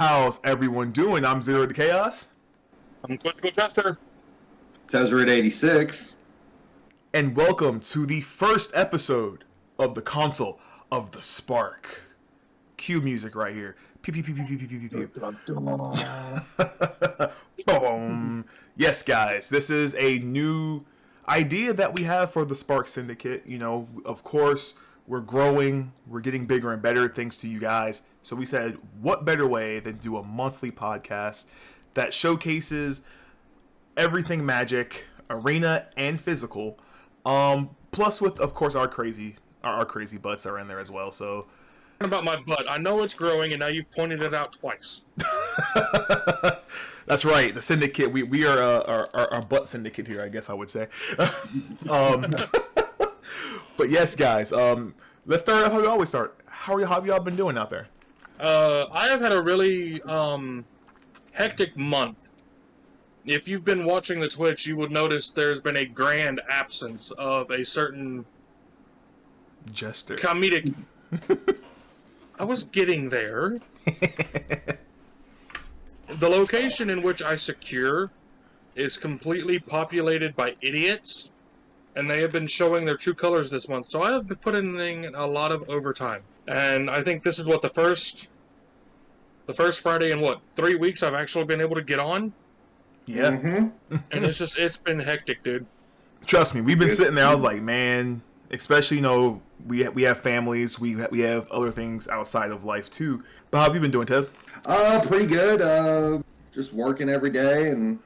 How's everyone doing? I'm Zero to Chaos. I'm Untitled Chapter. Tezzeret 86. And welcome to the first episode of the Console of the Spark. Cue music right here. Pew, pew, pew, pew, pew, pew, pew, pew. Boom. Yes, guys, this is a new idea that we have for the Spark Syndicate. You know, of course, we're growing, we're getting bigger and better thanks to you guys. So we said, what better way than do a monthly podcast that showcases everything Magic, arena, and physical. Plus with, of course, our crazy butts are in there as well. So About my butt, I know it's growing, and now you've pointed it out twice. that's right, the Syndicate. We are our butt syndicate here, I guess I would say. But yes, guys. Let's start how we always start. How have y'all been doing out there? I have had a really hectic month. If you've been watching the Twitch, you would notice there's been a grand absence of a certain Jester. comedic. I was getting there. The location in which I secure is completely populated by idiots, and they have been showing their true colors this month. So I have been putting in a lot of overtime, and I think this is what the first Friday in 3 weeks I've actually been able to get on. Yeah. Mm-hmm. And it's been hectic, dude. Trust me, we've been sitting there. I was like, man, especially, you know, we have families, we have other things outside of life too. But how have you been doing, Tez? Pretty good. Just working every day, and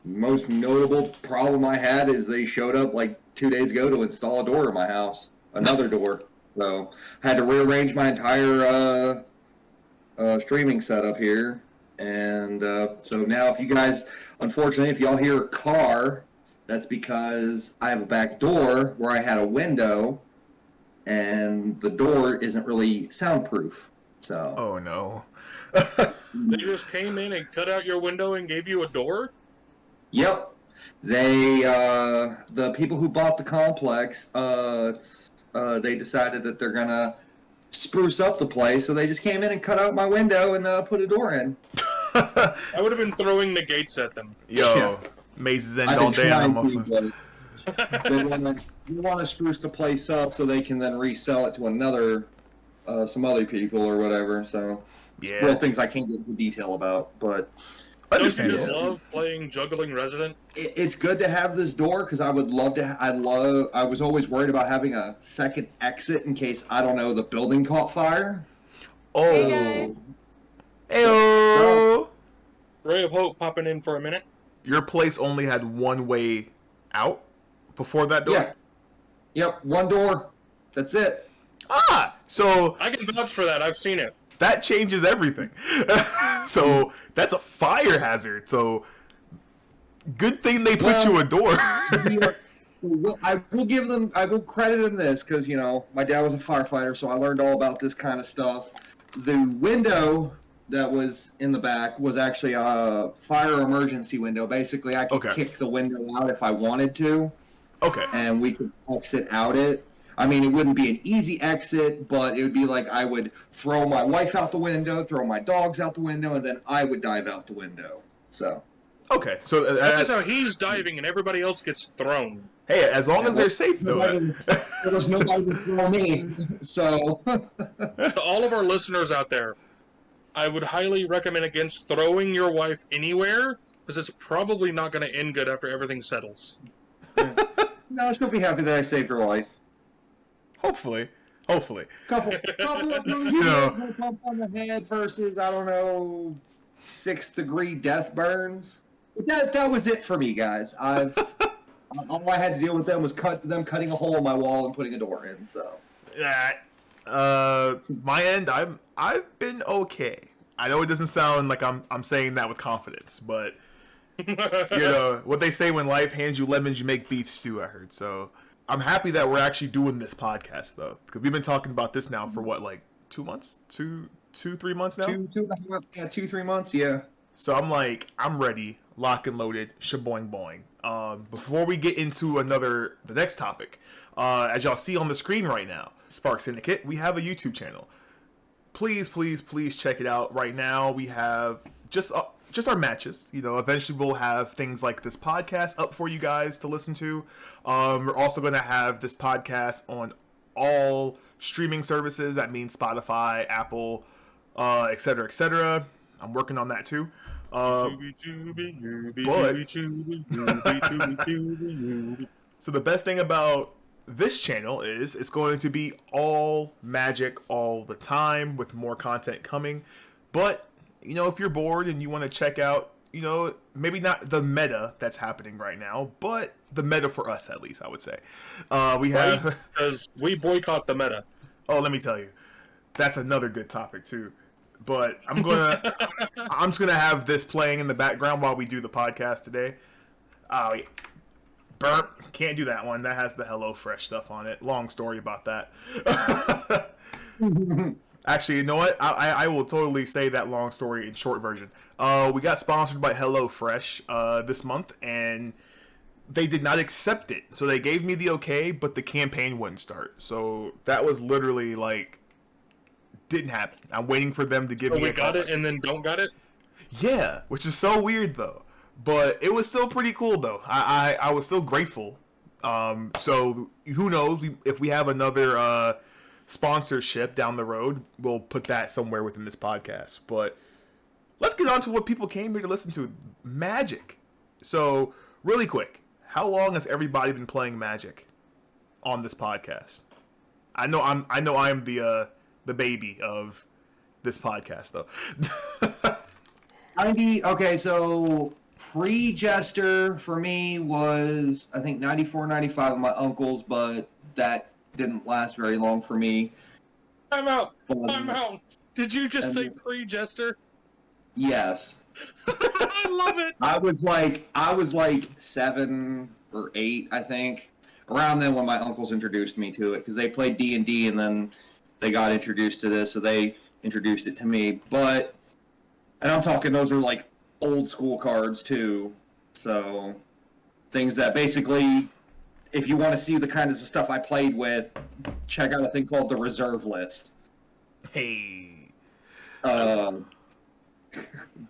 most notable problem I had is they showed up like 2 days ago to install a door in my house. Another door. So I had to rearrange my entire streaming setup here. And so now if you guys, unfortunately, if y'all hear a car, that's because I have a back door where I had a window, and the door isn't really soundproof. So. Oh no. They just came in and cut out your window and gave you a door? Yep. They, the people who bought the complex, they decided that they're gonna spruce up the place, so they just came in and cut out my window and put a door in. I would have been throwing the gates at them. Yo, Yeah. mazes end I've all been day on trying the muffins. they want to spruce the place up so they can then resell it to some other people or whatever. So, Yeah. real things I can't get into detail about, but Don't you Understand. just love playing Juggling Resident? it's good to have this door because I would love to. I was always worried about having a second exit in case, I don't know, the building caught fire. Oh. Hey, guys. Heyo. Ray of Hope popping in for a minute. Your place only had one way out before that door? Yeah. Yep. One door. That's it. Ah, so I can vouch for that. I've seen it. that changes everything. So that's a fire hazard. So good thing they put you a door. I will credit them this because, you know, my dad was a firefighter, so I learned all about this kind of stuff. The window that was in the back was actually a fire emergency window. Basically, I could kick the window out if I wanted to. Okay. And we could exit out it. I mean, it wouldn't be an easy exit, but it would be like I would throw my wife out the window, throw my dogs out the window, and then I would dive out the window. So. Okay. So That's how he's diving and everybody else gets thrown. hey, as long as they're safe, though. There was nobody to throw me. So. To all of our listeners out there, I would highly recommend against throwing your wife anywhere, because it's probably not going to end good after everything settles. No, she'll be happy that I saved her life. Hopefully. Couple of bruises, You know. a bump on the head versus, I don't know, 6-degree death burns. But that was it for me, guys. All I had to deal with them was them cutting a hole in my wall and putting a door in. So. My end, I've been okay. I know it doesn't sound like I'm saying that with confidence, but you know what they say: when life hands you lemons, you make beef stew. I heard. So I'm happy that we're actually doing this podcast though, because we've been talking about this now for what, like 2 months, 3 months now. 2-3 months, yeah. So I'm ready, lock and loaded, shaboing boing. Before we get into the next topic, as y'all see on the screen right now, Spark Syndicate, we have a YouTube channel. please, please, please check it out. Right now, we have just our matches. You know, eventually we'll have things like this podcast up for you guys to listen to. We're also going to have this podcast on all streaming services. That means Spotify, Apple, etc., etc. I'm working on that too. So the best thing about this channel is it's going to be all Magic all the time with more content coming. But, you know, if you're bored and you want to check out, you know, maybe not the meta that's happening right now, but the meta for us at least, I would say. We have... Because we boycott the meta. Oh, let me tell you. That's another good topic too. But I'm just gonna have this playing in the background while we do the podcast today. Oh, yeah. Burp. Can't do that one. That has the HelloFresh stuff on it. Long story about that. Actually, you know what? I will totally say that long story in short version. We got sponsored by HelloFresh this month, and they did not accept it. So they gave me the okay, but the campaign wouldn't start. So that was literally like... didn't happen. I'm waiting for them to give me a call. We got it and then don't got it? Yeah, which is so weird though. But it was still pretty cool though. I was still grateful. So who knows if we have another sponsorship down the road, we'll put that somewhere within this podcast. But let's get on to what people came here to listen to. Magic. So really quick, how long has everybody been playing Magic on this podcast? I know I am the baby of this podcast, though. Okay, so pre-Jester for me was, I think, 94, 95 with my uncles, but that didn't last very long for me. I'm out. Did you just say pre-Jester? Yes. I love it. I was like 7 or 8, I think, around then when my uncles introduced me to it, because they played D&D and then they got introduced to this, so they introduced it to me. But, and I'm talking, those are like old school cards too. So, things that basically, if you want to see the kinds of stuff I played with, check out a thing called the Reserve List. Hey.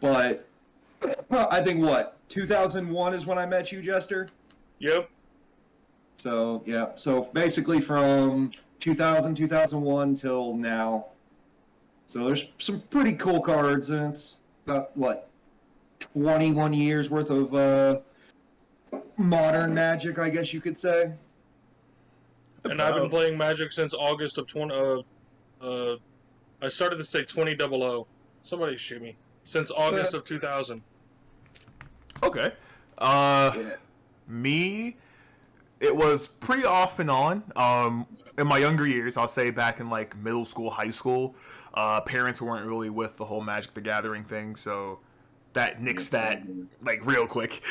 But, I think 2001 is when I met you, Jester? Yep. So, yeah. So, basically from 2000, 2001 till now. So there's some pretty cool cards, and it's about, 21 years worth of modern Magic, I guess you could say. And I've been playing Magic since August of I started to say 2000. Somebody shoot me. Since August of 2000. Okay. Me, it was pretty off and on. In my younger years, I'll say back in like middle school, high school, parents weren't really with the whole Magic the Gathering thing, so that nixed that like real quick.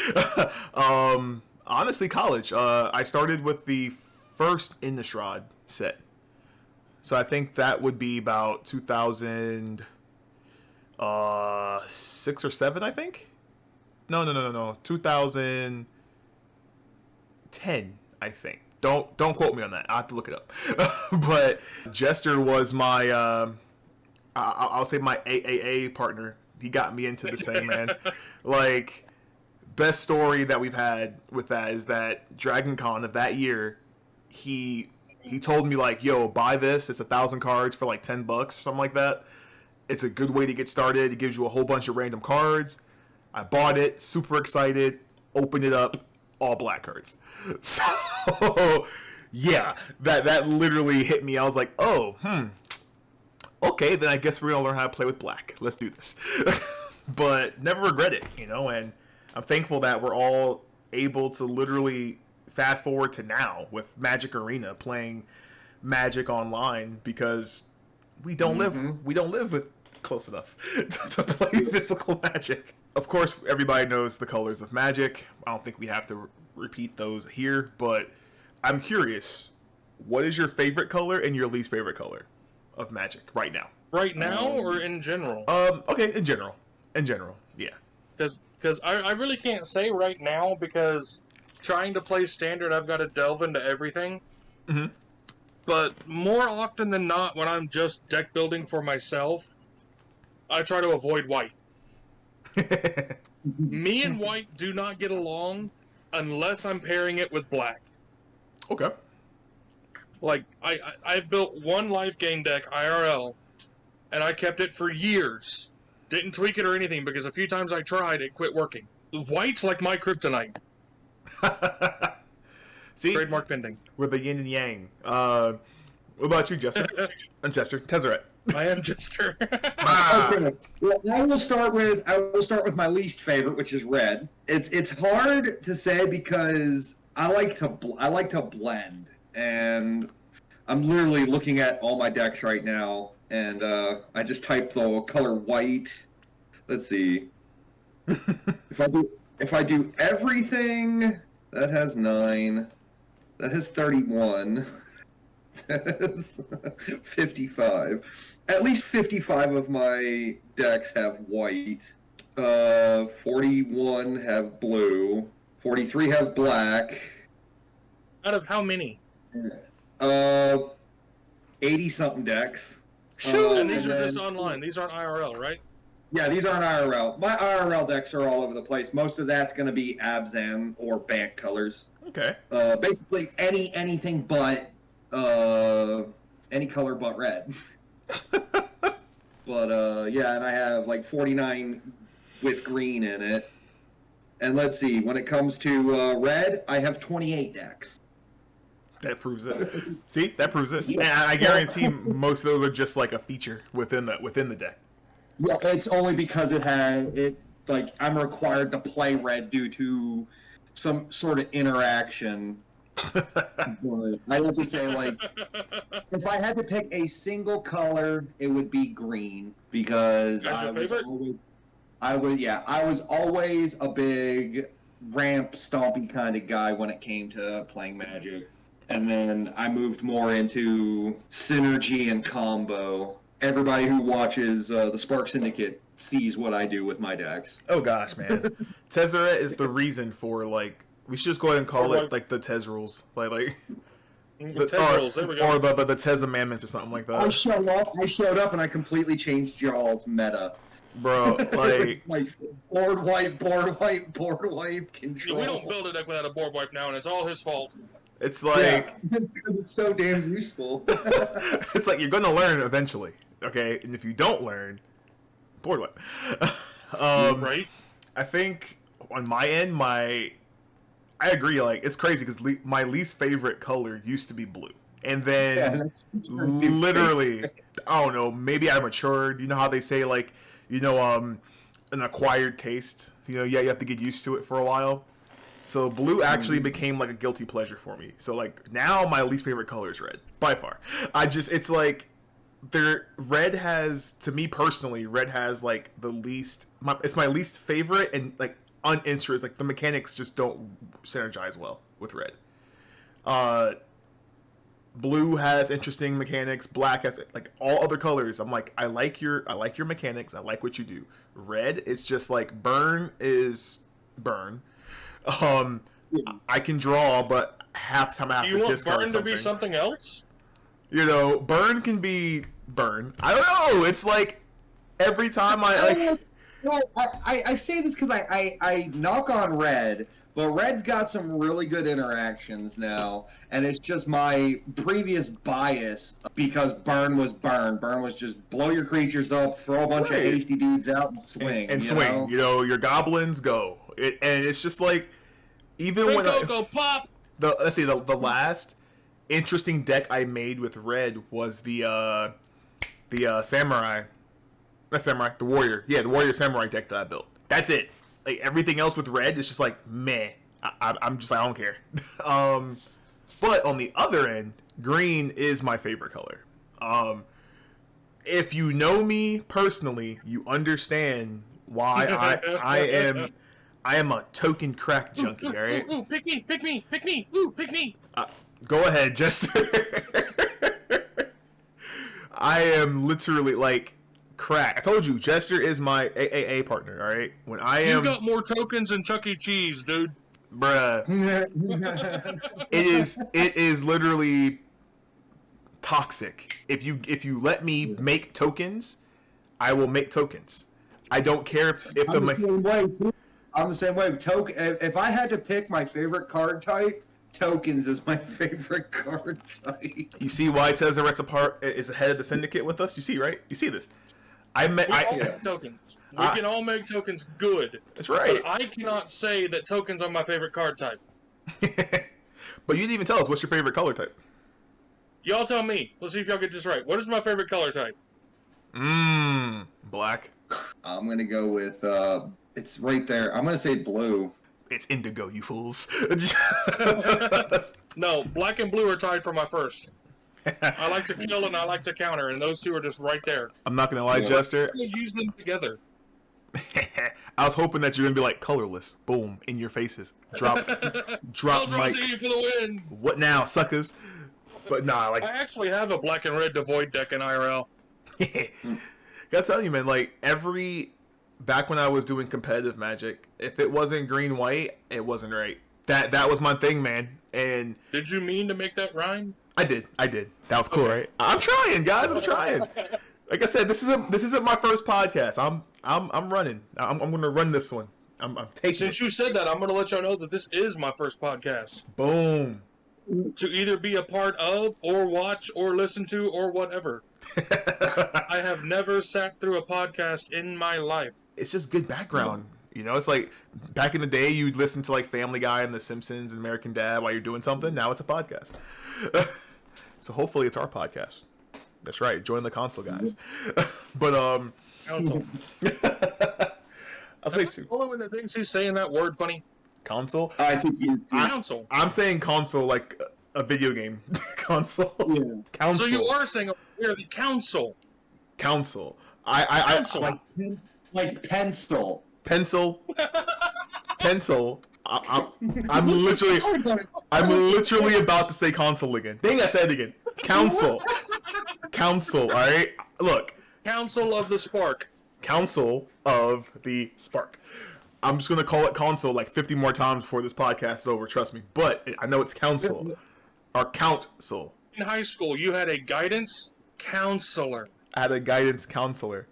Honestly, college. I started with the first Innistrad set, so I think that would be about 2006 or 7. I think. No. 2010, I think. Don't quote me on that. I have to look it up. But Jester was my, I'll say my AAA partner. He got me into this thing, man. Like, best story that we've had with that is that Dragon Con of that year, he told me like, yo, buy this. It's 1,000 cards for like $10 or something like that. It's a good way to get started. It gives you a whole bunch of random cards. I bought it, super excited, opened it up, all black cards. So, yeah, that literally hit me. I was like, okay, then I guess we're going to learn how to play with black. Let's do this. But never regret it, you know, and I'm thankful that we're all able to literally fast forward to now with Magic Arena, playing Magic online, because we don't live with close enough to play physical Magic. Of course, everybody knows the colors of Magic. I don't think we have to repeat those here, but I'm curious, what is your favorite color and your least favorite color of Magic right now? Right now or in general? Okay, in general. In general, yeah. Because I really can't say right now, because trying to play Standard, I've got to delve into everything. Mm-hmm. But more often than not, when I'm just deck building for myself, I try to avoid white. Me and white do not get along unless I'm pairing it with black. Okay. Like, I've built one life gain deck, IRL, and I kept it for years. Didn't tweak it or anything, because a few times I tried, it quit working. White's like my kryptonite. See? Trademark pending. We're the yin and yang. What about you, Jester? And Jester. Tezzeret. I am Jester. Okay. Well, I will start with my least favorite, which is red. It's hard to say because I like to blend, and I'm literally looking at all my decks right now, and I just typed the color white. Let's see. If I do everything, that has 9. That has 31. That has 55. At least 55 of my decks have white. 41 have blue. 43 have black. Out of how many? 80-something decks. And these are just online. These aren't IRL, right? Yeah, these aren't IRL. My IRL decks are all over the place. Most of that's going to be Abzan or Bant colors. Okay. Basically anything but any color but red. But yeah, and I have like 49 with green in it. And let's see, when it comes to red, I have 28 decks. That proves it. See, that proves it. And I guarantee most of those are just like a feature within the deck. Yeah, it's only because I'm required to play red due to some sort of interaction. I have to say, like, if I had to pick a single color, it would be green because That's your favorite? I was always a big ramp stompy kind of guy when it came to playing Magic, and then I moved more into synergy and combo. Everybody who watches the Spark Syndicate sees what I do with my decks. Oh gosh, man. Tezzeret is the reason for, like, we should just go ahead and call it like the Tez rules, like The Tez rules, there we go. Or the Tez amendments or something like that. I showed up and I completely changed y'all's meta. Bro, like board wipe control. We don't build a deck without a board wipe now, and it's all his fault. It's like it's so damn useful. It's like you're gonna learn eventually, okay? And if you don't learn, board wipe. Right? I think on my end, I agree. Like, it's crazy because my least favorite color used to be blue, and then literally, I don't know. Maybe I matured. You know how they say, like, an acquired taste. You have to get used to it for a while. So blue actually became like a guilty pleasure for me. So like now my least favorite color is red by far. It's like red has, to me personally, red has like it's my least favorite, and like uninterested. Like the mechanics just don't synergize well with red. Blue has interesting mechanics. Black has, like, all other colors. I'm like, I like your mechanics. I like what you do. Red, it's just like burn is burn. I can draw, but half time I have to discard something. Do you want burn to be something else? Burn can be burn. I don't know. It's like every time I say this because I knock on red, but red's got some really good interactions now, and it's just my previous bias because burn was burn. Burn was just blow your creatures up, throw a bunch of hasty dudes out, and swing. And swing. Your goblins go. And it's just like, even when go pop. Let's see, the last interesting deck I made with red was the samurai. Not samurai, the warrior. Yeah, the warrior samurai deck that I built. That's it. Like, everything else with red is just like meh. I'm just like, I don't care. But on the other end, green is my favorite color. If you know me personally, you understand why I am a token crack junkie, alright? Ooh, pick me! Ooh, pick me! Go ahead, Jester. I am literally, like, crack. I told you, Jester is my AAA partner, alright? When you got more tokens than Chuck E. Cheese, dude. Bruh. It is literally toxic. If you let me make tokens, I will make tokens. I don't care if I'm the same way too. I'm the same way. If I had to pick my favorite card type, tokens is my favorite card type. You see why Tez is ahead of the Syndicate with us? You see, right? You see this? We all make tokens. We can all make tokens good. That's right. But I cannot say that tokens are my favorite card type. But you didn't even tell us what's your favorite color type. Y'all tell me. Let's see if y'all get this right. What is my favorite color type? Black. I'm gonna go with it's right there. I'm gonna say blue. It's indigo, you fools. No, black and blue are tied for my first. I like to kill and I like to counter, and those two are just right there. I'm not gonna lie, Jester. We use them together. I was hoping that you're gonna be like colorless. Boom, in your faces. Drop mic. For the win. What now, suckers? But nah, like I actually have a black and red devoid deck in IRL. Gotta tell you, man. Like back when I was doing competitive Magic, if it wasn't green white, it wasn't right. That was my thing, man. And did you mean to make that rhyme? I did. That was cool, right? I'm trying, guys. I'm trying. Like I said, this isn't my first podcast. I'm running. I'm gonna run this one. I'm taking. Since you said that, I'm gonna let y'all know that this is my first podcast. Boom. To either be a part of, or watch, or listen to, or whatever. I have never sat through a podcast in my life. It's just good background. You know, it's like back in the day, you'd listen to like Family Guy and The Simpsons and American Dad while you're doing something. Now it's a podcast. So hopefully it's our podcast. That's right. Join the console, guys. But Council. I'll say too. Following the things he's saying that word funny. Console. I think Council. I'm saying console like a video game console. Yeah. Council. So you are saying we're the council. Council. Council. Like pencil. Pencil. I'm literally about to say console again. Dang, I said it again. Council. All right. Look. Council of the Spark. Council of the Spark. I'm just gonna call it console like 50 more times before this podcast is over. Trust me. But I know it's council. Or council. In high school, you had a guidance counselor. I had a guidance counselor.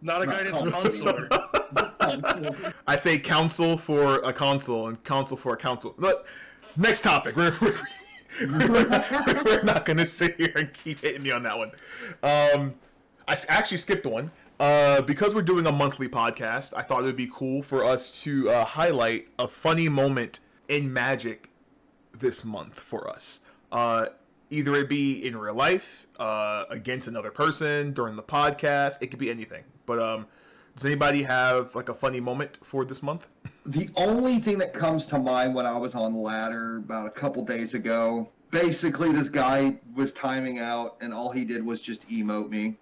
Not a guidance counselor. I say counsel for a console and counsel for a council. Look, next topic. We're not going to sit here and keep hitting me on that one. I actually skipped one. Because we're doing a monthly podcast, I thought it would be cool for us to highlight a funny moment in Magic this month for us. Either it be in real life, against another person, during the podcast. It could be anything. But does anybody have like a funny moment for this month? The only thing that comes to mind when I was on the ladder about a couple days ago, basically this guy was timing out and all he did was just emote me.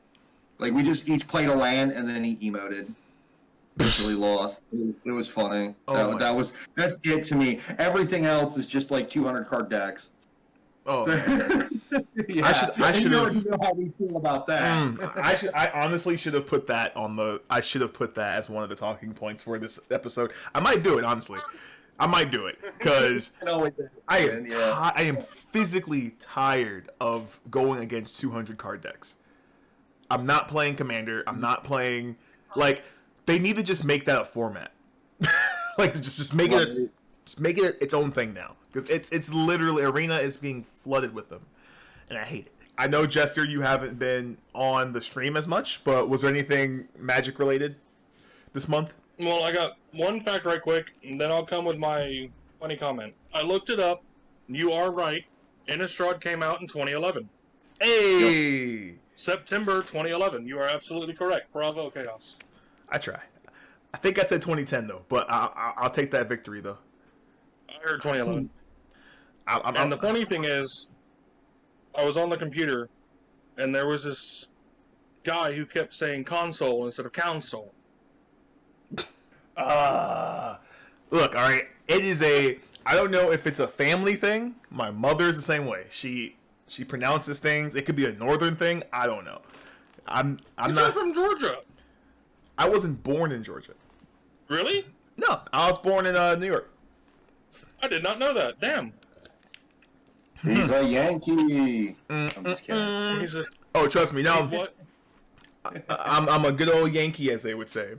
Like we just each played a land and then he emoted. Eventually lost. It was funny. Oh that's it to me. Everything else is just like 200 card decks. Oh, yeah. I should have. You know how we feel about that. I honestly should have put that on the. I should have put that as one of the talking points for this episode. I might do it, honestly. I might do it because I am physically tired of going against 200 card decks. I'm not playing Commander. I'm not playing like they need to just make that a format. Like just make it. Just make it its own thing now. Because it's literally, Arena is being flooded with them. And I hate it. I know, Jester, you haven't been on the stream as much, but was there anything Magic related this month? Well, I got one fact right quick, and then I'll come with my funny comment. I looked it up. You are right. Innistrad came out in 2011. Hey! September 2011. You are absolutely correct. Bravo, Chaos. I try. I think I said 2010, though, but I'll take that victory, though. I heard 2011. And the funny thing is, I was on the computer, and there was this guy who kept saying console instead of council. Look, all right. It is I don't know if it's a family thing. My mother's the same way. She pronounces things. It could be a northern thing. I don't know. I'm not from Georgia. I wasn't born in Georgia. Really? No, I was born in New York. I did not know that. Damn. He's a Yankee. I'm just kidding. He's a Oh, trust me. Now, what? I'm a good old Yankee, as they would say.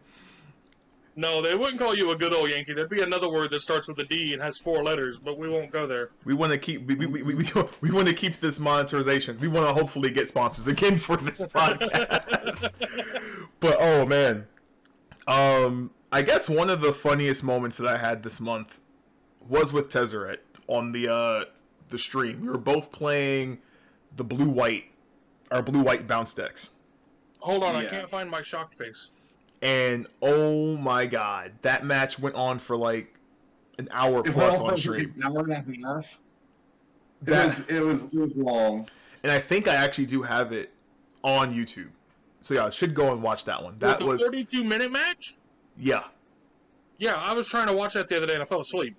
No, they wouldn't call you a good old Yankee. There'd be another word that starts with a D and has 4 letters, but we won't go there. We want to keep we want to keep this monetization. We want to hopefully get sponsors again for this podcast. But oh man, I guess one of the funniest moments that I had this month was with Tezzeret on the stream. We were both playing the blue-white bounce decks. Hold on, I Yeah. can't find my shocked face. And oh my god, that match went on for like an hour plus on stream. An hour and a half. That- It was long. And I think I actually do have it on YouTube. So yeah, I should go and watch that one. That With a was 42-minute match? yeah. Yeah, I was trying to watch that the other day and I fell asleep.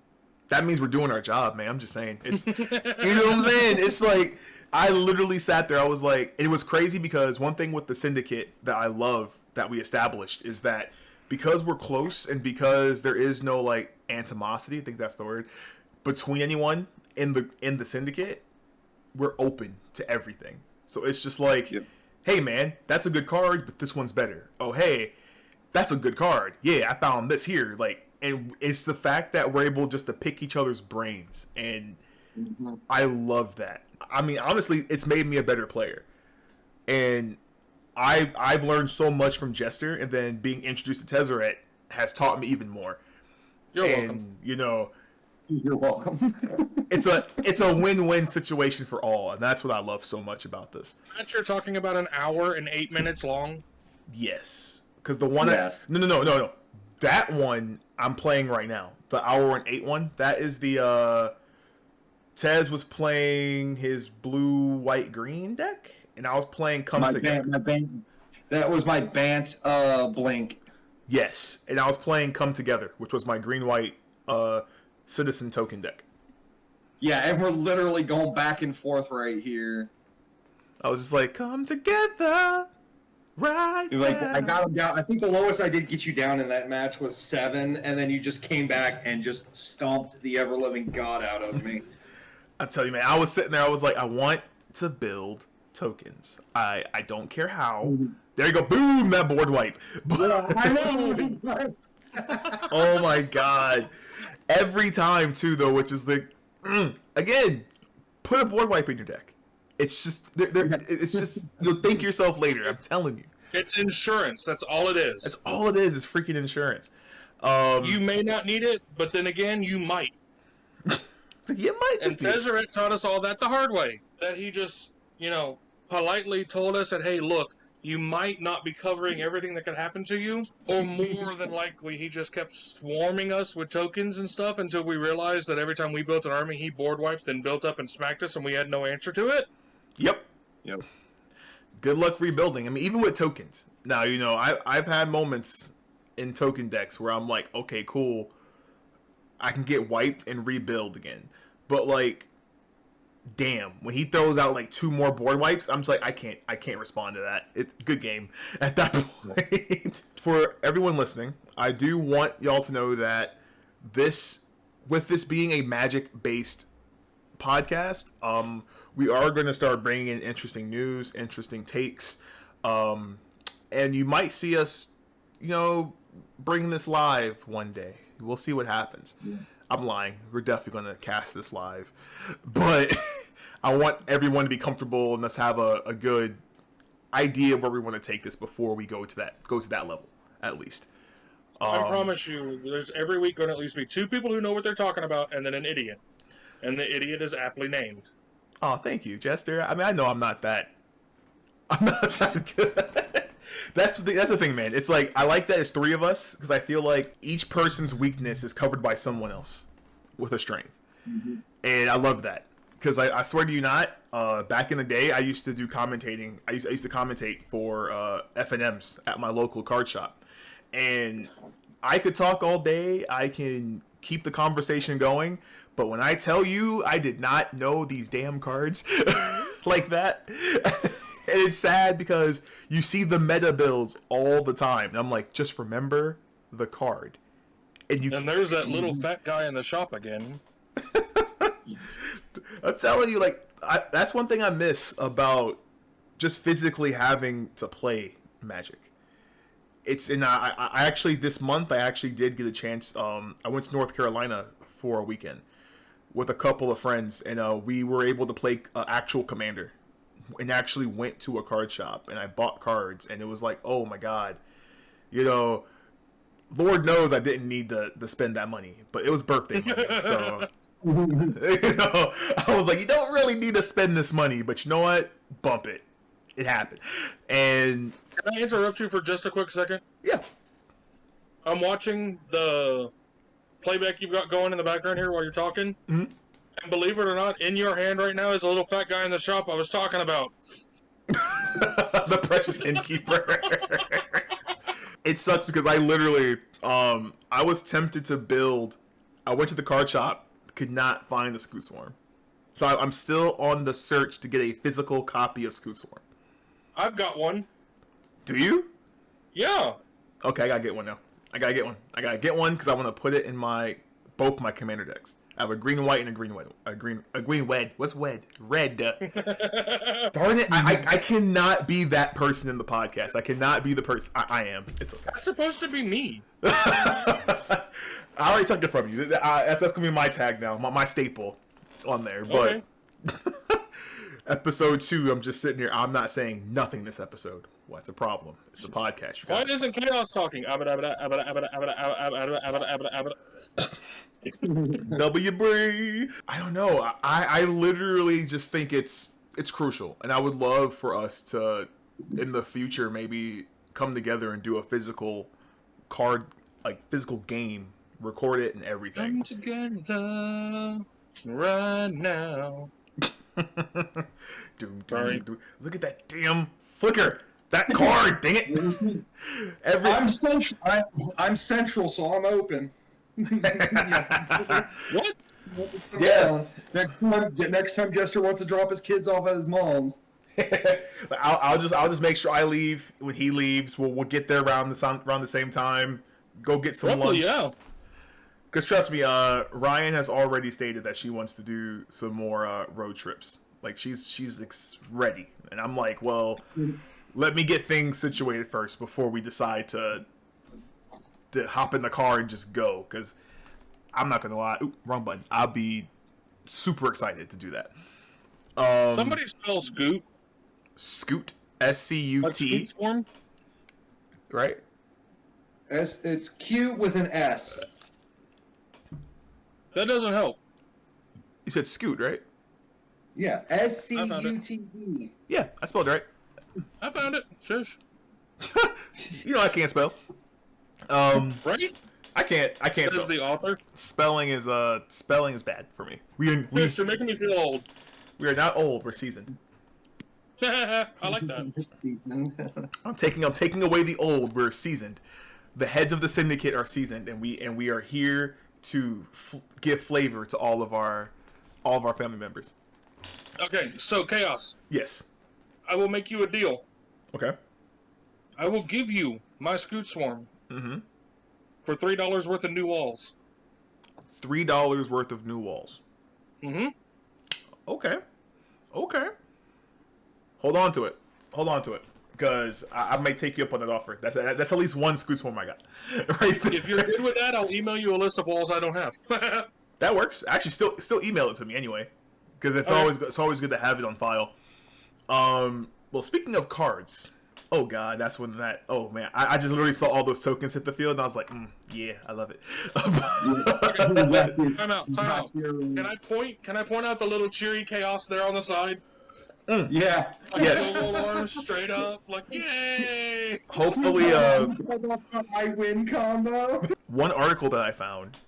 That means we're doing our job, man. I'm just saying. It's you know what I'm saying? It's like I literally sat there. I was like, it was crazy because one thing with the Syndicate that I love that we established is that because we're close and because there is no like animosity, I think that's the word, between anyone in the Syndicate, we're open to everything. So it's just like, Yep. hey man, that's a good card, but this one's better. Oh hey, that's a good card. Yeah, I found this here. Like, and it's the fact that we're able just to pick each other's brains, and I love that. I mean, honestly, it's made me a better player, and I've learned so much from Jester, and then being introduced to Tezzeret has taught me even more. You're and welcome. you know, You're welcome. it's a win-win situation for all, and that's what I love so much about this. That you're talking about an hour and 8 minutes long? Yes, because the one Yes. no, that one I'm playing right now, the hour and 8 one. That is the Tez was playing his blue, white, green deck, and I was playing Come Together. That was my Bant Blink. Yes, and I was playing Come Together, which was my green, white Citizen token deck. Yeah, and we're literally going back and forth right here. I was just like, come together, right? Like now. I got him down. I think the lowest I did get you down in that match was 7, and then you just came back and just stomped the ever living god out of me. I tell you, man, I was sitting there. I was like, I want to build tokens. I don't care how. There you go. Boom! That board wipe. I know. Oh my god! Every time too, though, which is like, again, put a board wipe in your deck. It's just, it's just you'll thank yourself later. I'm telling you. It's insurance. That's all it is. That's all it is. Is freaking insurance. You may not need it, but then again, you might. You might And just. need it. Tezzeret taught us all that the hard way. That he just, politely told us that, hey, look, you might not be covering everything that could happen to you, or more than likely, he just kept swarming us with tokens and stuff until we realized that every time we built an army, he board wiped, then built up and smacked us, and we had no answer to it. Yep. Yep. Good luck rebuilding. I mean, even with tokens. Now, I've had moments in token decks where I'm like, okay, cool, I can get wiped and rebuild again. But like, damn, when he throws out like 2 more board wipes, I'm just like, I can't respond to that. It's good game at that point. For everyone listening, I do want y'all to know that with this being a Magic-based podcast, we are going to start bringing in interesting news, interesting takes, and you might see us, bring this live one day. We'll see what happens. Yeah. I'm lying. We're definitely going to cast this live, but I want everyone to be comfortable and let's have a good idea of where we want to take this before we go to that level, at least. I promise you, there's every week going to at least be 2 people who know what they're talking about, and then an idiot, and the idiot is aptly named. Oh, thank you, Jester. I mean, I know I'm not that good. That's the thing, man. It's like, I like that it's 3 of us, because I feel like each person's weakness is covered by someone else with a strength. Mm-hmm. And I love that. Because I swear to you not, back in the day, I used to do commentating. I used to commentate for F&Ms at my local card shop. And I could talk all day. I can keep the conversation going. But when I tell you I did not know these damn cards like that, and it's sad because you see the meta builds all the time. And I'm like, just remember the card. And there's that little fat guy in the shop again. I'm telling you, like, that's one thing I miss about just physically having to play Magic. It's in I actually this month I actually did get a chance. I went to North Carolina for a weekend with a couple of friends, and we were able to play actual Commander, and actually went to a card shop and I bought cards, and it was like, oh my god, you know, Lord knows I didn't need to spend that money, but it was birthday money, so you know, I was like, you don't really need to spend this money, but you know what? Bump it. It happened. And can I interrupt you for just a quick second? yeah. I'm watching the playback you've got going in the background here while you're talking. Mm-hmm. And believe it or not, in your hand right now is a little fat guy in the shop I was talking about. The precious innkeeper. It sucks because I literally, I was tempted to build. I went to the card shop, could not find the Scoot Swarm. So I'm still on the search to get a physical copy of Scoot Swarm. I've got one. Do you? Yeah. Okay, I gotta get one now. I gotta get one because I want to put it in both my commander decks. I have a green and white and a green red. What's wed? Red. Darn it! I cannot be that person in the podcast. I cannot be the person. I am. It's okay. That's supposed to be me. I already took it from you. That's gonna be my tag now. My staple on there. But Okay. episode 2, I'm just sitting here. I'm not saying nothing this episode. What's a problem? It's a podcast. Why isn't Chaos talking? W Bree. I don't know. I literally just think it's crucial, and I would love for us to, in the future, maybe come together and do a physical card, like physical game, record it and everything. Come together right now. Sorry. Look at that damn flicker. That card, dang it! I'm central, so I'm open. What? Yeah. Next time Jester wants to drop his kids off at his mom's. I'll just make sure I leave when he leaves. We'll get there around the same time. Go get some lunch. Yeah. Because trust me, Ryan has already stated that she wants to do some more road trips. Like she's ready, and I'm like, well, let me get things situated first before we decide to hop in the car and just go. Because I'm not gonna lie, wrong button. I'll be super excited to do that. Somebody spell Scoot. Scoot, SCUT, Like Scoot Swarm? right? It's cute with an S. That doesn't help. You said Scoot, right? Yeah, SCUTE. Yeah, I spelled it right. I found it. Shush. You know I can't spell. Right? I can't Says spell. the author. Spelling is bad for me. We Shush, you're making me feel old. we are not old. We're seasoned. I like that. I'm taking away the old. We're seasoned. The heads of the syndicate are seasoned, and we are here to give flavor to all of our family members. Okay, so Chaos, Yes. I will make you a deal. Okay. I will give you my Scoot Swarm Mm-hmm. for $3 worth of new walls. $3 worth of new walls. Mm-hmm. Okay. Hold on to it. Because I might take you up on that offer. That's at least one Scoot Swarm I got. Right there. If you're good with that, I'll email you a list of walls I don't have. That works. Actually, still email it to me anyway, because it's always good to have it on file. Well, speaking of cards, oh god, that's when that. Oh man, I just literally saw all those tokens hit the field, and I was like, yeah, I love it. Time out. Can I point out the little cheery Chaos there on the side? Yeah. Like Yes. the little arms straight up, like yay! Hopefully, I win combo. one article that I found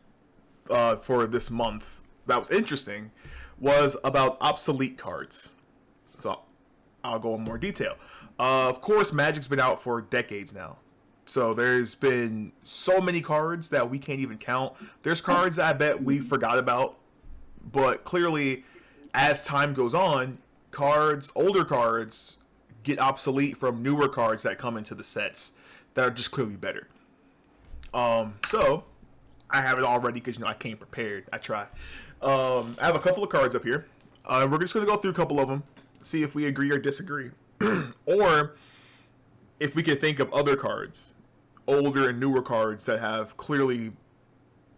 for this month that was interesting was about obsolete cards. So I'll go in more detail. Of course, Magic's been out for decades now. So there's been so many cards that we can't even count. There's cards that I bet we forgot about. But clearly, as time goes on, older cards, get obsolete from newer cards that come into the sets that are just clearly better. So I have it already because I came prepared. I try. I have a couple of cards up here. We're just going to go through a couple of them, see if we agree or disagree. Or if we could think of other cards, older and newer cards that have clearly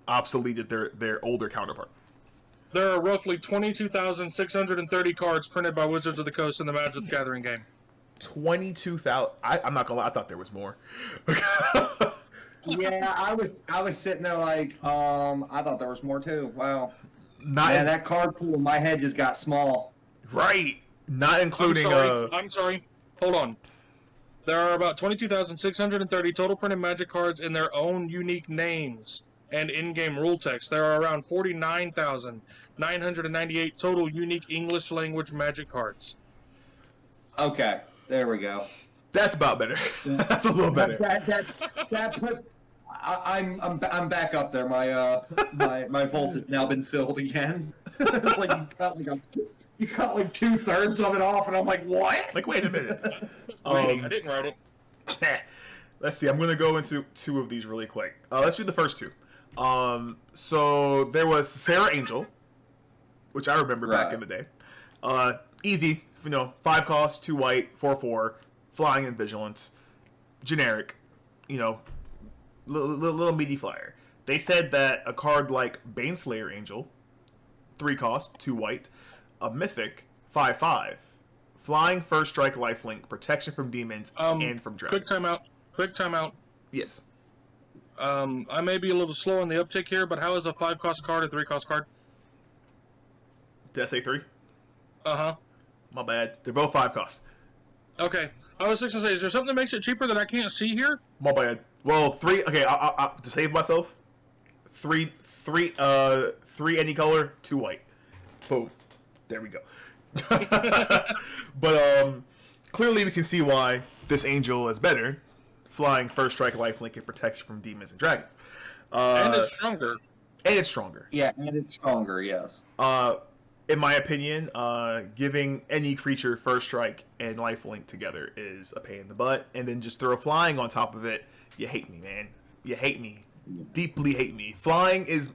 obsoleted their older counterpart. There are roughly 22,630 cards printed by Wizards of the Coast in the Magic the Gathering game. 22,000. I'm not gonna lie, I thought there was more. Yeah, I was sitting there like, I thought there was more too. Wow. Not that card pool in my head just got small. right. Not including. I'm sorry. Hold on. There are about 22,630 total printed Magic cards in their own unique names and in-game rule text. There are around 49,998 total unique English language Magic cards. Okay, there we go. That's about better. That's a little better. That puts. I'm back up there. My vault has now been filled again. It's like you cut like 2/3 of it off, and I'm like, what? Like, wait a minute. I didn't write it. Let's see. I'm going to go into two of these really quick. Let's do the first two. So there was Sarah Angel, which I remember back in the day. Easy, 5 cost, 2 white, 4/4, flying and vigilance, generic, little meaty flyer. They said that a card like Baneslayer Angel, 3 cost, 2 white, a mythic, 5/5, flying, first strike, lifelink, protection from demons and from dragons. Quick timeout. Yes. I may be a little slow on the uptick here, but how is a 5-cost card a 3-cost card? Did I say 3? Uh-huh. My bad. They're both 5 cost. Okay. I was just going to say, is there something that makes it cheaper that I can't see here? My bad. Well, 3. Okay, I to save myself, 3 any color, 2 white. Boom. There we go. But clearly we can see why this angel is better. Flying, first strike, lifelink, and protection from demons and dragons. And it's stronger. And it's stronger. Yeah, and it's stronger. Yes. In my opinion, giving any creature first strike and lifelink together is a pain in the butt, and then just throw flying on top of it. You hate me, man. You hate me. Deeply hate me. Flying is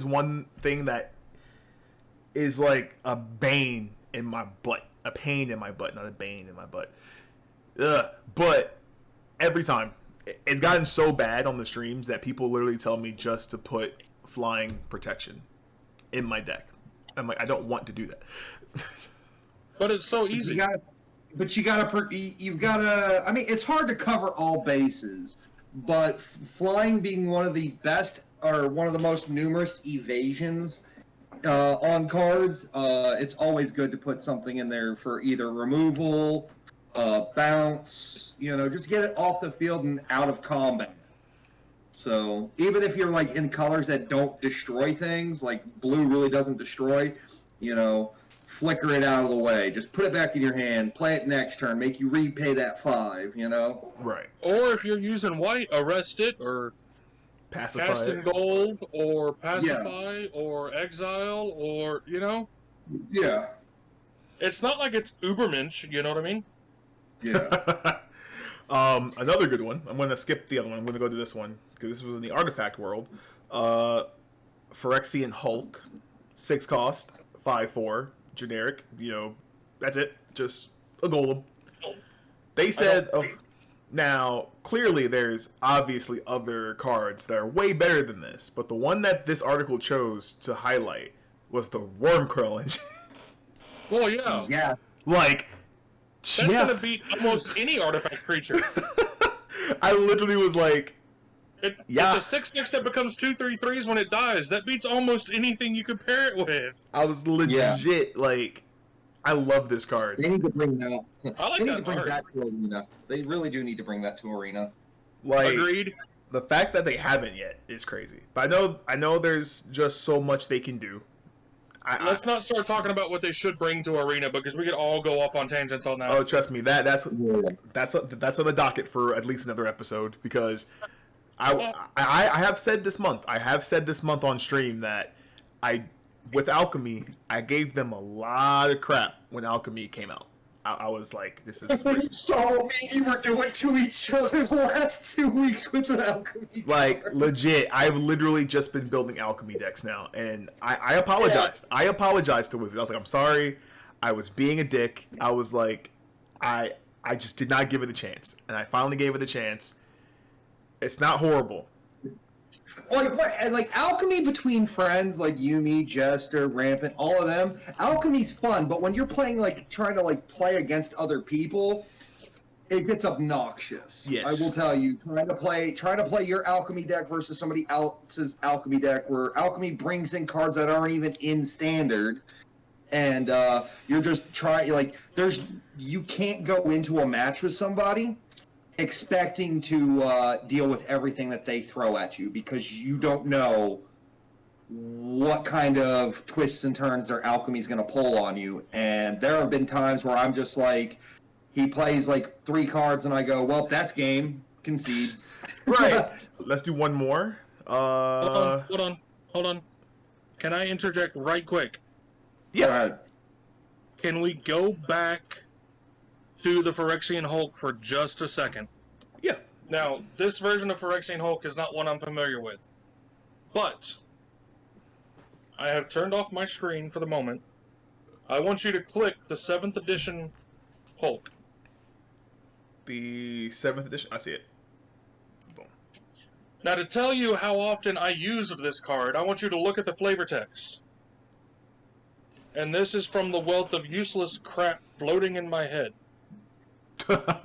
one thing that is like a bane in my butt. A pain in my butt, not a bane in my butt. Ugh. But every time, it's gotten so bad on the streams that people literally tell me just to put flying protection in my deck. I'm like, I don't want to do that. But it's so easy. You've got to. I mean, it's hard to cover all bases, but flying being one of the best or one of the most numerous evasions on cards, it's always good to put something in there for either removal, bounce, just get it off the field and out of combat. So even if you're like in colors that don't destroy things, like blue really doesn't destroy, flicker it out of the way. Just put it back in your hand, play it next turn, make you repay that 5, Right. Or if you're using white, arrest it, or Pacify cast in it. gold, or pacify, or exile, or, Yeah. It's not like it's Ubermensch, you know what I mean? Yeah. Another good one. I'm going to skip the other one. I'm going to go to this one because this was in the artifact world. Phyrexian Hulk, 6 cost, 5/4, generic. That's it. Just a golem. They said now clearly there's obviously other cards that are way better than this, but the one that this article chose to highlight was the Wormcurl engine. Well, yeah. Yeah. Like. That's gonna beat almost any artifact creature. I literally was like, It's a 6/6 that becomes 2/3/3s when it dies. That beats almost anything you could pair it with. I was legit like, I love this card. They need to bring that. I like they need that to bring card. that to Arena. They really do need to bring that to Arena. Like, Agreed. The fact that they haven't yet is crazy. But I know there's just so much they can do. Let's not start talking about what they should bring to Arena because we could all go off on tangents on that. Oh, trust me, that's on the docket for at least another episode because I have said this month. I have said this month on stream that with Alchemy, I gave them a lot of crap when Alchemy came out. I was like, this is You saw me, you were doing to each other the last 2 weeks with an alchemy like card. legit. I've literally just been building alchemy decks now, and I apologized. I apologized to Wizard. I was like, I'm sorry. I was being a dick. I was like, I just did not give it a chance, and I finally gave it a chance. It's not horrible. Like alchemy between friends, like you, me, Jester, Rampant, all of them, alchemy's fun, but when you're playing, like, trying to, like, play against other people, it gets obnoxious. Yes. I will tell you, trying to play your alchemy deck versus somebody else's alchemy deck, where alchemy brings in cards that aren't even in standard, and you're just trying, like, you can't go into a match with somebody expecting to deal with everything that they throw at you, because you don't know what kind of twists and turns their alchemy is going to pull on you. And there have been times where I'm just like, he plays like 3 cards and I go, well, that's game, concede. Right. Let's do one more. Hold on. Can I interject right quick? Yeah. Can we go back to the Phyrexian Hulk for just a second? Yeah. Now, this version of Phyrexian Hulk is not one I'm familiar with, but I have turned off my screen for the moment. I want you to click the 7th edition Hulk. The 7th edition. I see it. Boom. Now, to tell you how often I used this card, I want you to look at the flavor text. And this is from the wealth of useless crap floating in my head.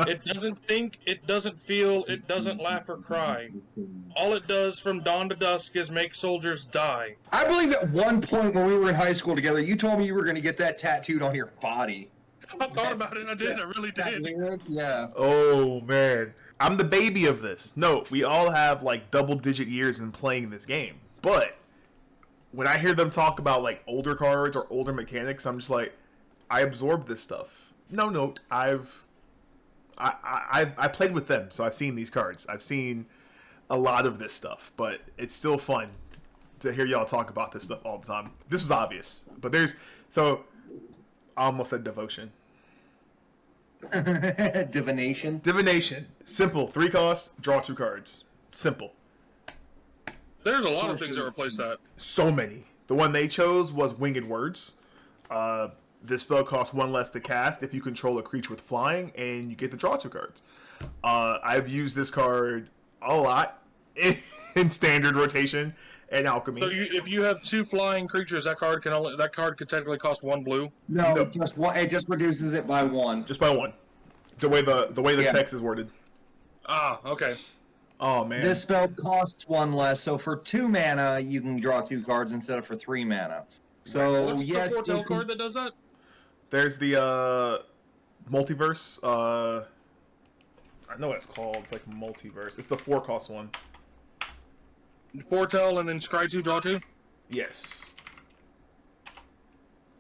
It doesn't think, it doesn't feel, it doesn't laugh or cry. All it does from dawn to dusk is make soldiers die. I believe at one point when we were in high school together, you told me you were going to get that tattooed on your body. I thought about it and I did, I really did. Yeah. Oh man, I'm the baby of this. No, we all have like double-digit years in playing this game, but when I hear them talk about like older cards or older mechanics, I'm just like, I absorbed this stuff. No, I played with them, so I've seen these cards. I've seen a lot of this stuff, but it's still fun to hear y'all talk about this stuff all the time. This was obvious, but I almost said devotion. Divination. Divination. Simple. 3 costs, draw 2 cards. Simple. There's a lot of things that replace that. So many. The one they chose was Winged Words. This spell costs 1 less to cast if you control a creature with flying, and you get to draw 2 cards. I've used this card a lot in standard rotation and alchemy. So if you have 2 flying creatures, that card could technically cost 1 blue. No, it just reduces it by 1. Just by 1. The way the text is worded. Ah, okay. Oh man. This spell costs 1 less, so for 2 mana you can draw 2 cards instead of for 3 mana. So What's yes, the foretell card that does that? There's the multiverse. I know what it's called. It's like multiverse. It's the 4 cost one. Foretell and then scry 2, draw 2? Yes.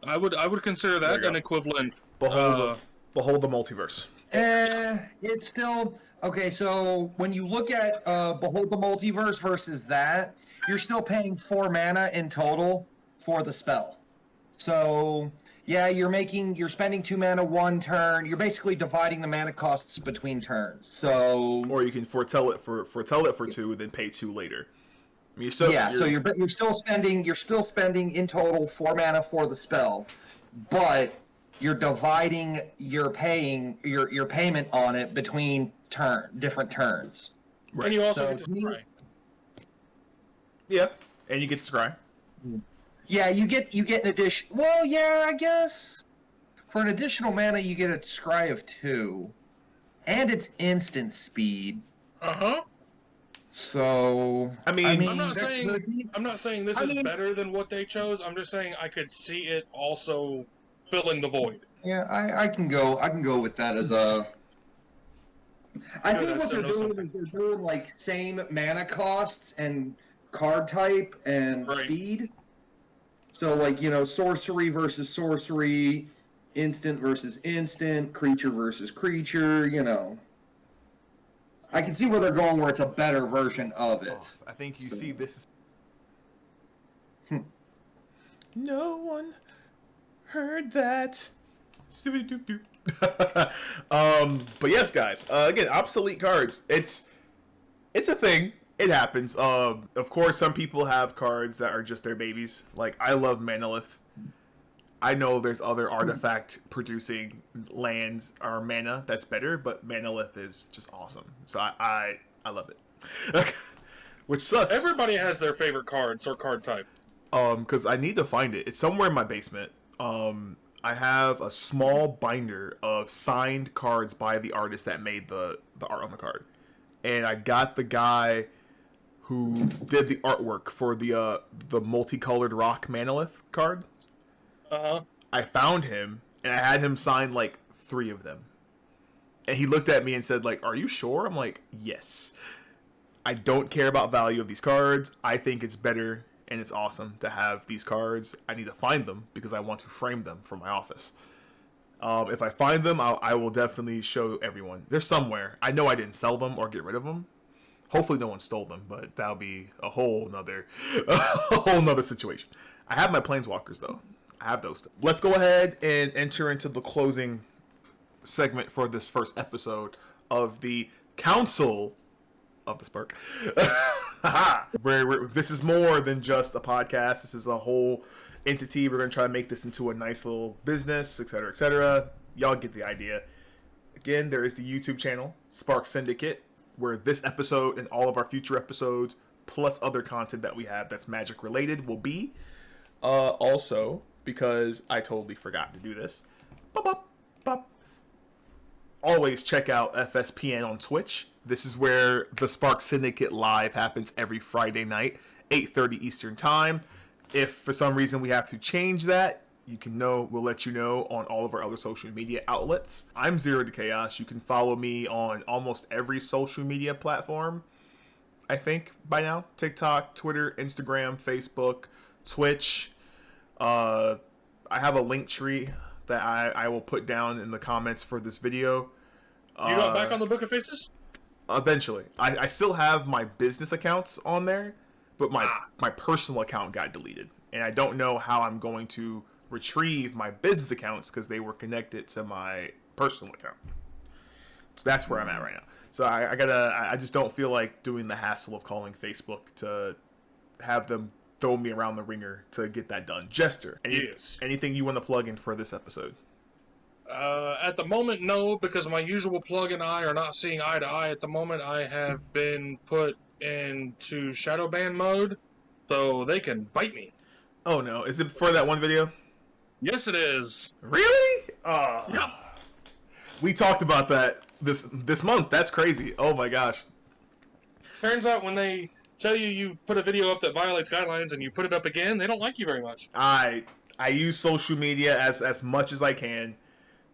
I would consider that an equivalent. Behold the multiverse. It's still okay. So when you look at Behold the Multiverse versus that, you're still paying 4 mana in total for the spell. So yeah, you're spending 2 mana 1 turn. You're basically dividing the mana costs between turns. So or you can foretell it for 2, and then pay 2 later. I mean, so you're still spending in total 4 mana for the spell, but you're dividing your payment on it between different turns. Right. And you also get to scry. Yeah, and you get to scry. Yeah, you get an addition. Well, yeah, I guess for an additional mana you get a scry of 2, and it's instant speed. So I mean I'm not saying this is better than what they chose. I'm just saying I could see it also filling the void. Yeah, I can go with that as a. I think what they're doing is they're doing like same mana costs and card type and speed. So like, sorcery versus sorcery, instant versus instant, creature versus creature, I can see where they're going, where it's a better version of it. I think you see this. No one heard that. Stupid doop doop. But yes, guys. Again, obsolete cards. It's a thing. It happens. Of course, some people have cards that are just their babies. Like I love Manalith. I know there's other artifact producing lands or mana that's better, but Manalith is just awesome. So I love it. Which sucks. Everybody has their favorite cards or card type. Because I need to find it. It's somewhere in my basement. I have a small binder of signed cards by the artist that made the art on the card, and I got the guy who did the artwork for the multicolored rock Manalith card. I found him, and I had him sign like 3 of them, and he looked at me and said, "Like, are you sure?" I'm like, "Yes." I don't care about value of these cards. I think it's better and it's awesome to have these cards. I need to find them because I want to frame them for my office. If I find them, I will definitely show everyone. They're somewhere. I know I didn't sell them or get rid of them. Hopefully no one stole them, but that'll be a whole nother situation. I have my Planeswalkers though. I have those. Let's go ahead and enter into the closing segment for this first episode of the Council of the Spark. This is more than just a podcast. This is a whole entity. We're going to try to make this into a nice little business, etc., etc. Y'all get the idea. Again, there is the YouTube channel, Spark Syndicate, where this episode and all of our future episodes, plus other content that we have that's Magic related, will be. Also, because I totally forgot to do this, always check out FSPN on Twitch. This is where the Spark Syndicate Live happens every Friday night, 8:30 Eastern Time. If for some reason we have to change that, we'll let you know on all of our other social media outlets. I'm Zero to Chaos. You can follow me on almost every social media platform, I think, by now. TikTok, Twitter, Instagram, Facebook, Twitch. I have a link tree that I will put down in the comments for this video. You got back on the Book of Faces? Eventually. I still have my business accounts on there, but my personal account got deleted. And I don't know how I'm going to retrieve my business accounts because they were connected to my personal account. So that's where I'm at right now. So I just don't feel like doing the hassle of calling Facebook to have them throw me around the ringer to get that done. Jester, anything you want to plug in for this episode? At the moment, no, because my usual plug and I are not seeing eye to eye. At the moment, I have been put into shadow ban mode, so they can bite me. Oh no, is it for that one video? Yes, it is. Really? Yeah. We talked about that this month. That's crazy. Oh my gosh. Turns out when they tell you you've put a video up that violates guidelines and you put it up again, they don't like you very much. I use social media as much as I can,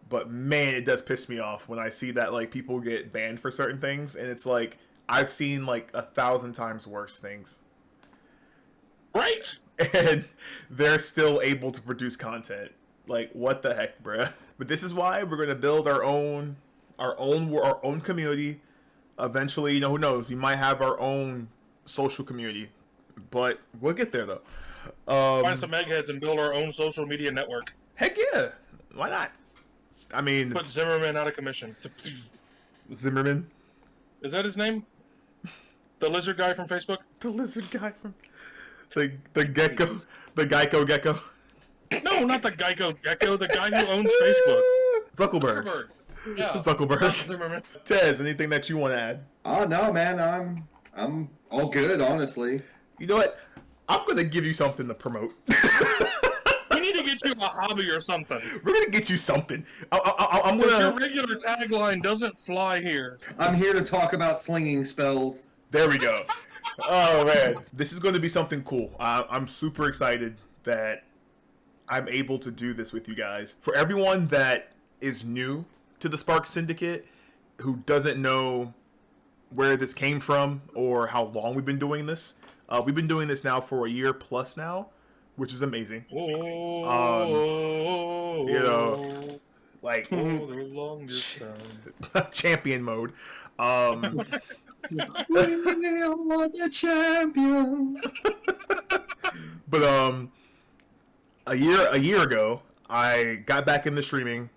but man, it does piss me off when I see that like people get banned for certain things, and it's like I've seen like 1,000 times worse things. Right? And they're still able to produce content. Like, what the heck, bruh? But this is why we're gonna build our own community. Eventually, who knows? We might have our own social community, but we'll get there though. Find some eggheads and build our own social media network. Heck yeah, why not? I mean, put Zimmerman out of commission. Zimmerman? Is that his name? The lizard guy from Facebook? The lizard guy from the gecko, the Geico gecko. No, not the Geico gecko. The guy who owns Facebook. Zuckerberg. Yeah. Zuckerberg. Zimmerman. Tez, anything that you want to add? Oh no, man, I'm all good, honestly. You know what? I'm gonna give you something to promote. We need to get you a hobby or something. We're gonna get you something. I'm gonna. Your regular tagline doesn't fly here. I'm here to talk about slinging spells. There we go. Oh man, this is going to be something cool. I'm super excited that I'm able to do this with you guys. For everyone that is new to the Spark Syndicate, who doesn't know where this came from or how long we've been doing this, we've been doing this now for a year plus now, which is amazing. Like the longest time. Champion mode. We are the champions. But a year ago, I got back into streaming.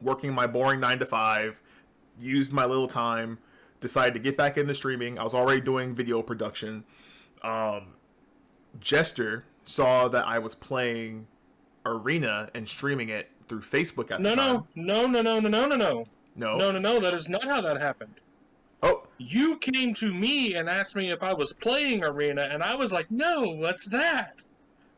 working my boring 9 to 5, used my little time, decided to get back into streaming. I was already doing video production. Jester saw that I was playing Arena and streaming it through Facebook at the time. No, that is not how that happened. Oh. You came to me and asked me if I was playing Arena, and I was like, no, what's that?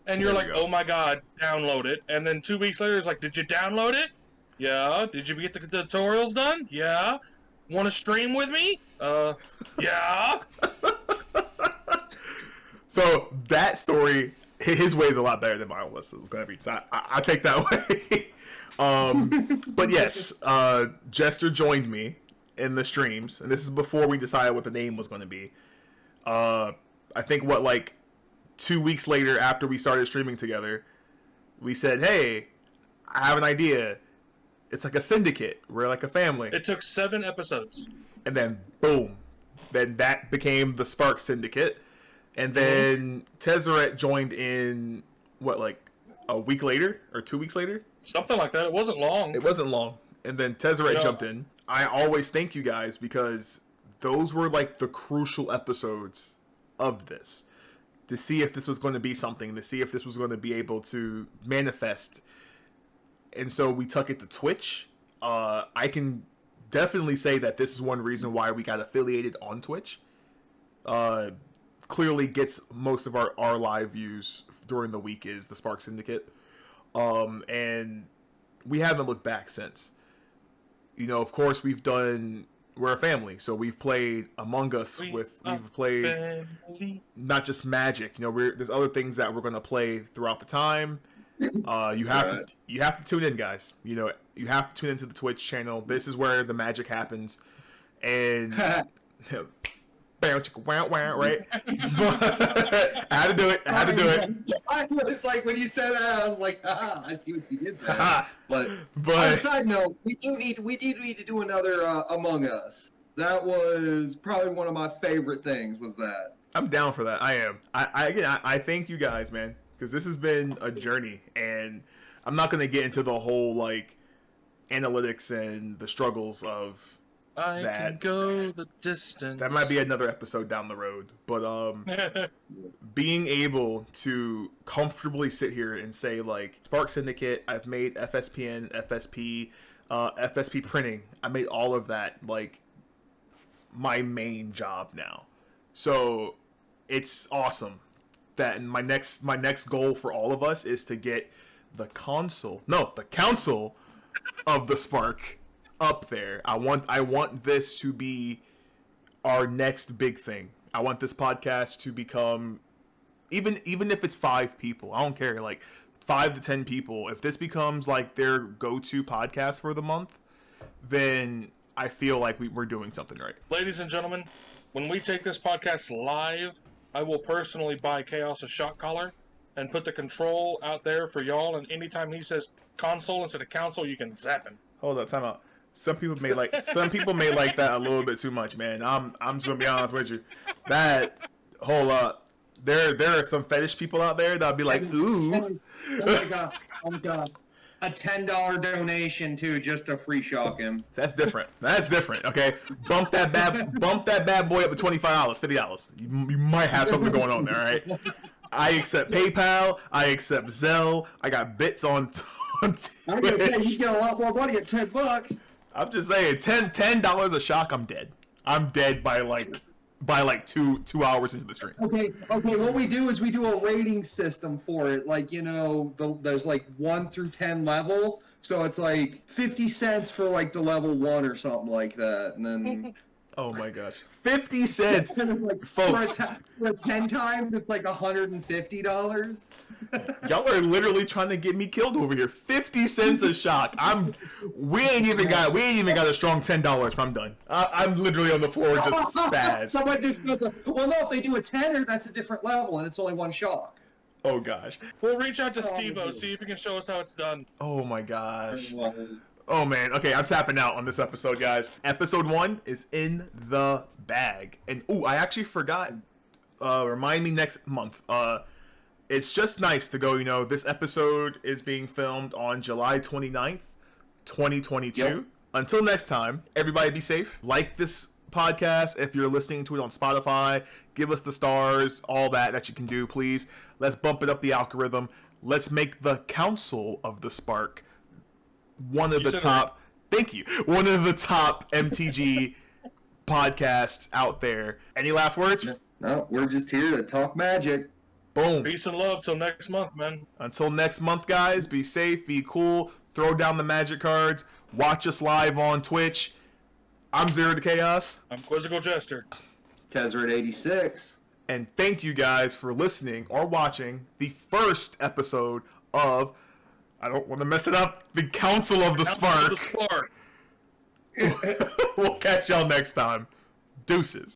And you're like, oh my god, download it. And then 2 weeks later, it's like, did you download it? Yeah. Did you get the tutorials done? Yeah. Want to stream with me? Yeah. So that story, his way is a lot better than mine was going to be. So I take that way. But yes, Jester joined me in the streams, and this is before we decided what the name was going to be. I think 2 weeks later, after we started streaming together, we said, hey, I have an idea. It's like a syndicate. We're like a family. It took 7 episodes. And then, boom. Then that became the Spark Syndicate. And then Tezzeret joined in, a week later? Or 2 weeks later? Something like that. It wasn't long. It wasn't long. And then Tezzeret jumped in. I always thank you guys because those were the crucial episodes of this. To see if this was going to be something. To see if this was going to be able to manifest. And so we took it to Twitch. I can definitely say that this is one reason why we got affiliated on Twitch. Clearly gets most of our live views during the week is the Spark Syndicate. And we haven't looked back since. Of course we're a family, so we've played Among Us we've played family. Not just Magic. There's other things that we're going to play throughout the time. You have to tune in, guys. You have to tune into the Twitch channel. This is where the magic happens. And right? I had to do it. It's like when you said that, I was like, I see what you did there. But on a side note, we do need to do another Among Us. That was probably one of my favorite things. Was that? I'm down for that. I am. I thank you guys, man, because this has been a journey, and I'm not gonna get into the whole analytics and the struggles of. I can go the distance. That might be another episode down the road, but being able to comfortably sit here and say Spark Syndicate, I've made FSPN, FSP, FSP printing, I made all of that my main job now. So it's awesome that my next goal for all of us is to get the council of the Spark up there. I want this to be our next big thing. I want this podcast to become even if it's 5 people. I don't care, 5 to 10 people. If this becomes their go-to podcast for the month, then I feel like we're doing something right. Ladies and gentlemen, when we take this podcast live, I will personally buy Chaos a shock collar and put the control out there for y'all, and anytime he says console instead of council, you can zap him. Hold up, time out. Some people may like that a little bit too much, man. I'm just gonna be honest with you. Hold up. There are some fetish people out there that'll be like, ooh. Oh my god. A $10 donation to just to free shock him. That's different. Okay, bump that bad boy up to $25, $50. You might have something going on there, all right? I accept PayPal. I accept Zelle. I got bits on Twitch. I'm gonna tell you get a lot more money at $10. I'm just saying, $10 a shock. I'm dead. I'm dead by two hours into the stream. Okay. What we do is we do a rating system for it. There's 1 through 10 level. So it's 50 cents for the level 1 or something like that, and then. Oh my gosh, 50 cents, folks. For 10 times, it's $150. Y'all are literally trying to get me killed over here. 50 cents a shock. We ain't even got a strong $10 if I'm done. I'm literally on the floor just spaz. Someone just goes, well, no, if they do a tenner, that's a different level, and it's only 1 shock. Oh gosh. We'll reach out to Steve-O, see if he can show us how it's done. Oh my gosh. Oh man, okay, I'm tapping out on this episode, guys. Episode 1 is in the bag. And I actually forgot. Remind me next month. It's just nice to go, this episode is being filmed on July 29th. 2022. Yep. Until next time, everybody be safe. Like this podcast if you're listening to it on Spotify. Give us the stars, all that you can do, please. Let's bump it up the algorithm. Let's make the Council of the Spark one of the top. Thank you. One of the top MTG podcasts out there. Any last words? No, we're just here to talk Magic. Boom. Peace and love till next month, man. Until next month, guys, be safe, be cool, throw down the Magic cards, watch us live on Twitch. I'm Zero to Chaos. I'm Quizzical Jester. Tezzeret 86. And thank you guys for listening or watching the first episode of, I don't want to mess it up, the Council of the Spark. Council of the Spark. We'll catch y'all next time. Deuces.